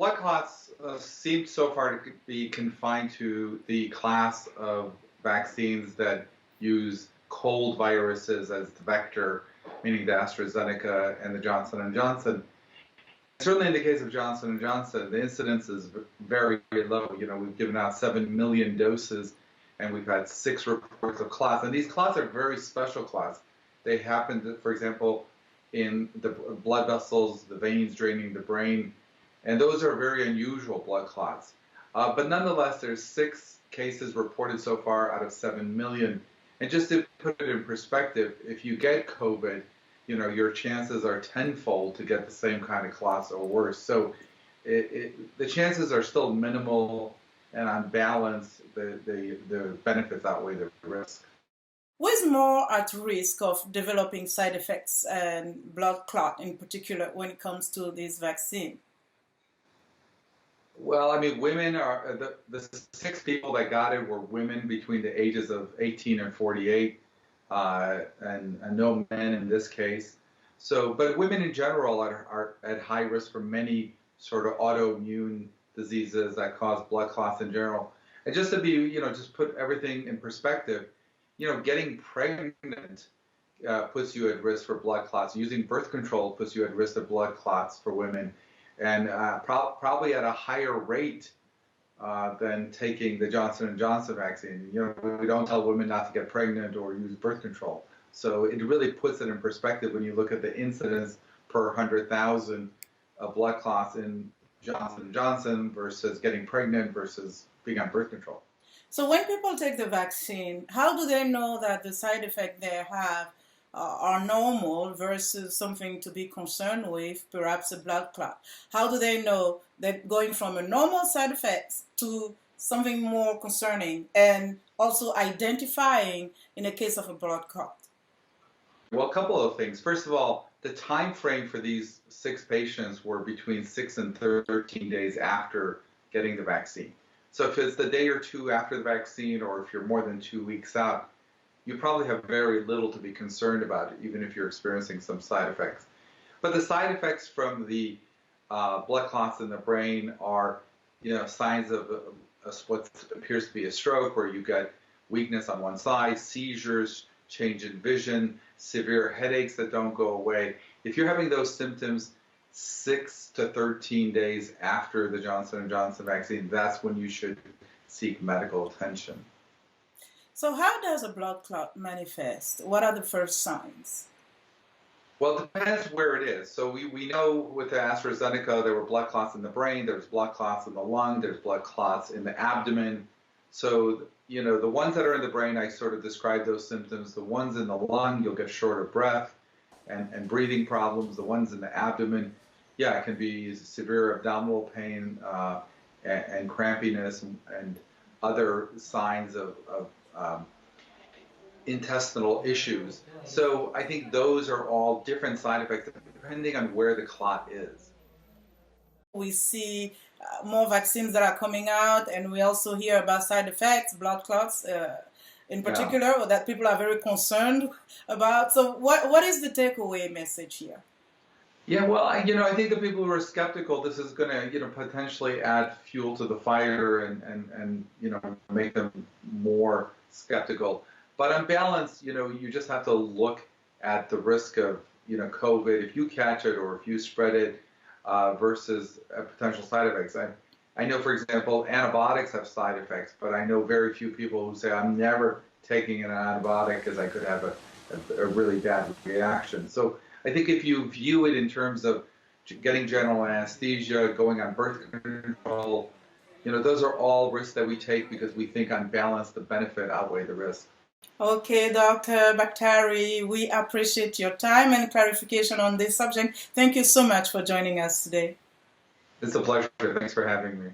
blood clots seem so far to be confined to the class of vaccines that use cold viruses as the vector, meaning the AstraZeneca and the Johnson & Johnson. Certainly in the case of Johnson & Johnson, the incidence is very, very low. We've given out 7 million doses, and we've had 6 reports of clots. And these clots are very special clots. They happen, for example, in the blood vessels, the veins draining the brain, and those are very unusual blood clots. But nonetheless, there's 6 cases reported so far out of 7 million. And just to put it in perspective, if you get COVID, your chances are tenfold to get the same kind of clots or worse. So the chances are still minimal, and on balance, the benefits outweigh the risk. Who is more at risk of developing side effects and blood clot in particular when it comes to this vaccine? Well, I mean, women are, the 6 people that got it were women between the ages of 18 and 48, and no men in this case. So, but women in general are at high risk for many sort of autoimmune diseases that cause blood clots in general. And just to be, just put everything in perspective, getting pregnant puts you at risk for blood clots. Using birth control puts you at risk of blood clots for women, and probably at a higher rate than taking the Johnson & Johnson vaccine. We don't tell women not to get pregnant or use birth control. So it really puts it in perspective when you look at the incidence per 100,000 of blood clots in Johnson & Johnson versus getting pregnant versus being on birth control. So when people take the vaccine, how do they know that the side effects they have are normal versus something to be concerned with, perhaps a blood clot? How do they know that going from a normal side effects to something more concerning, and also identifying in the case of a blood clot? Well, a couple of things. First of all, the time frame for these 6 patients were between 6 and 13 days after getting the vaccine. So if it's the day or 2 after the vaccine, or if you're more than 2 weeks out, you probably have very little to be concerned about, even if you're experiencing some side effects. But the side effects from the blood clots in the brain are, signs of what appears to be a stroke, where you get weakness on one side, seizures, change in vision, severe headaches that don't go away. If you're having those symptoms 6 to 13 days after the Johnson & Johnson vaccine, that's when you should seek medical attention. So how does a blood clot manifest? What are the first signs? Well, it depends where it is. So we know with the AstraZeneca, there were blood clots in the brain, there's blood clots in the lung, there's blood clots in the abdomen. So, the ones that are in the brain, I sort of described those symptoms. The ones in the lung, you'll get short of breath and breathing problems. The ones in the abdomen, it can be severe abdominal pain and crampiness and other signs of intestinal issues. So I think those are all different side effects depending on where the clot is. We see more vaccines that are coming out, and we also hear about side effects, blood clots in particular, that people are very concerned about. So what is the takeaway message here? Yeah, well, I think the people who are skeptical, this is going to, potentially add fuel to the fire and make them more skeptical. But on balance, you just have to look at the risk of, COVID, if you catch it or if you spread it, versus potential side effects. I know, for example, antibiotics have side effects, but I know very few people who say, I'm never taking an antibiotic because I could have a really bad reaction. So I think if you view it in terms of getting general anesthesia, going on birth control, those are all risks that we take because we think on balance the benefit outweigh the risk. Okay, Dr. Baktari, we appreciate your time and clarification on this subject. Thank you so much for joining us today. It's a pleasure. Thanks for having me.